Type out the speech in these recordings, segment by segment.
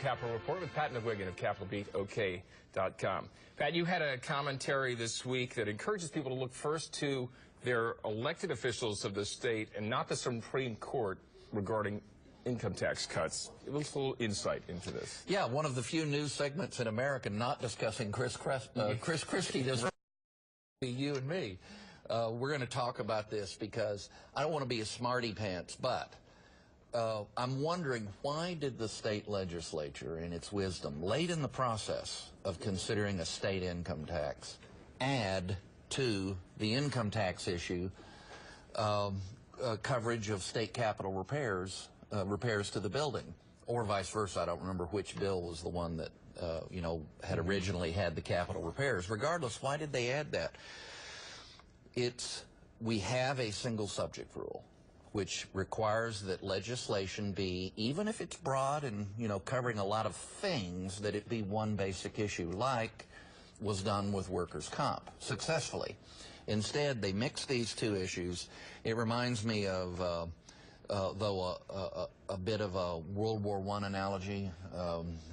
Capitol Report with Pat McGuigan of CapitolBeatOK.com. Pat, you had a commentary this week that encourages people to look first to their elected officials of the state and not the Supreme Court regarding income tax cuts. Give us a little insight into this. Yeah, one of the few news segments in America not discussing Chris Christie. This be you and me. We're going to talk about this because I don't want to be a smarty pants, but I'm wondering, why did the state legislature, in its wisdom, late in the process of considering a state income tax, add to the income tax issue coverage of state capital repairs to the building, or vice versa? I don't remember which bill was the one that had originally had the capital repairs. Regardless, why did they add that? We have a single subject rule, which requires that legislation be, even if it's broad and, covering a lot of things, that it be one basic issue, like was done with workers' comp, successfully. Instead, they mix these two issues. It reminds me of, though a bit of a World War I analogy,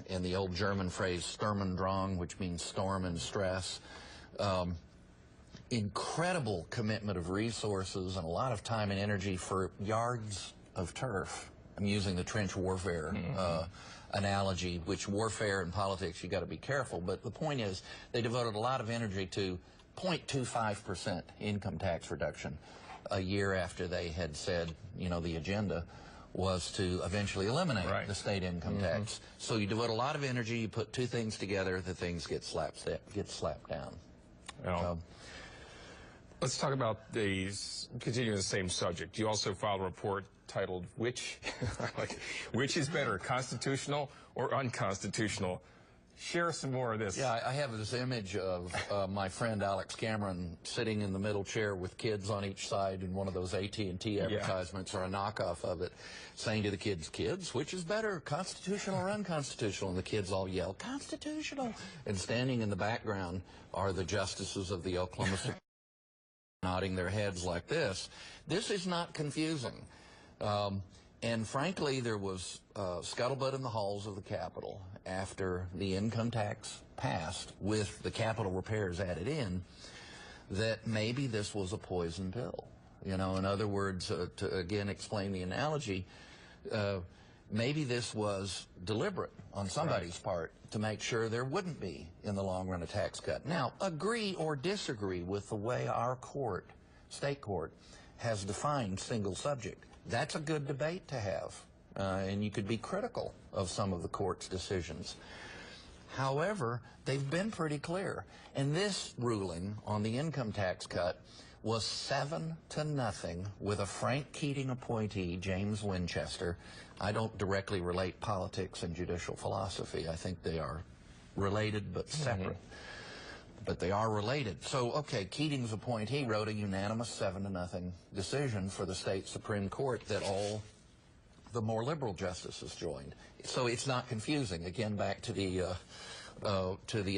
in the old German phrase Sturm und Drang, which means storm and stress. Incredible commitment of resources and a lot of time and energy for yards of turf. I'm using the trench warfare analogy, which warfare and politics, you got to be careful, but the point is they devoted a lot of energy to 0.25% income tax reduction a year after they had said, the agenda was to eventually eliminate the state income tax. So you devote a lot of energy, you put two things together, the things get slapped down. Let's talk about continuing the same subject. You also filed a report titled, which is better, constitutional or unconstitutional? Share some more of this. Yeah, I have this image of my friend Alex Cameron sitting in the middle chair with kids on each side in one of those AT&T advertisements or a knockoff of it, saying to the kids, which is better, constitutional or unconstitutional? And the kids all yell, constitutional. And standing in the background are the justices of the Oklahoma Supreme Court, nodding their heads like this. This is not confusing. And frankly, there was scuttlebutt in the halls of the Capitol after the income tax passed with the capital repairs added in, that maybe this was a poison pill. In other words, to again explain the analogy, maybe this was deliberate on somebody's part to make sure there wouldn't be, in the long run, a tax cut. Now, agree or disagree with the way our court, state court, has defined single subject. That's a good debate to have, and you could be critical of some of the court's decisions. However, they've been pretty clear, and this ruling on the income tax cut was 7-0 with a Frank Keating appointee, James Winchester. I don't directly relate politics and judicial philosophy. I think they are related but separate. But they are related. So, okay, Keating's appointee wrote a unanimous 7-0 decision for the state Supreme Court that all the more liberal justices joined. So it's not confusing. Again, back to the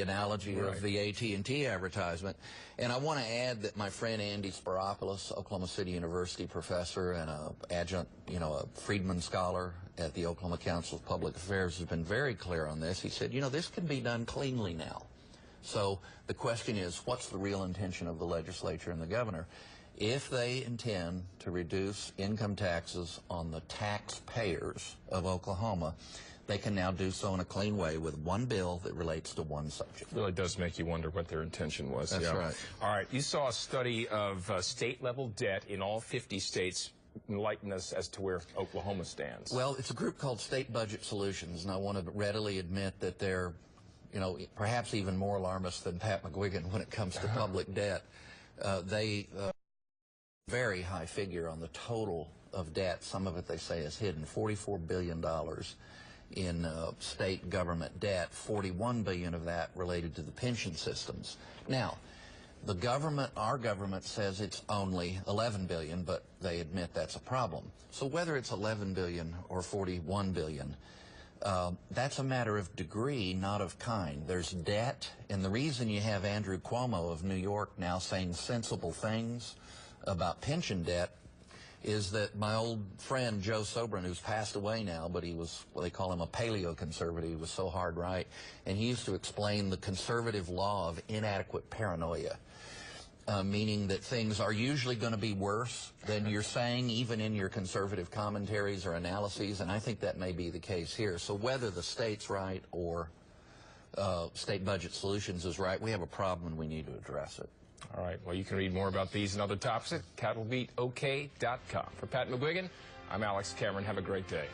analogy of the AT&T advertisement. And I want to add that my friend Andy Spiropoulos, Oklahoma City University professor and a adjunct, a Friedman scholar at the Oklahoma Council of Public Affairs, has been very clear on this. He said, this can be done cleanly now. So the question is, what's the real intention of the legislature and the governor? If they intend to reduce income taxes on the taxpayers of Oklahoma, they can now do so in a clean way with one bill that relates to one subject. It really does make you wonder what their intention was. That's right. All right, you saw a study of state-level debt in all 50 states. Enlighten us as to where Oklahoma stands. Well, it's a group called State Budget Solutions, and I want to readily admit that they're perhaps even more alarmist than Pat McGuigan when it comes to public debt. They very high figure on the total of debt. Some of it, they say, is hidden. $44 billion in state government debt, $41 billion of that related to the pension systems. Now, our government says it's only $11 billion, but they admit that's a problem. So whether it's $11 billion or $41 billion, that's a matter of degree, not of kind. There's debt, and the reason you have Andrew Cuomo of New York now saying sensible things about pension debt is that my old friend Joe Sobran, who's passed away now, but he was, well, they call him a paleo-conservative, he was so hard right, and he used to explain the conservative law of inadequate paranoia, meaning that things are usually going to be worse than you're saying, even in your conservative commentaries or analyses, and I think that may be the case here. So whether the state's right or State Budget Solutions is right, we have a problem and we need to address it. All right. Well, you can read more about these and other topics at cattlebeatok.com. For Pat McGuigan, I'm Alex Cameron. Have a great day.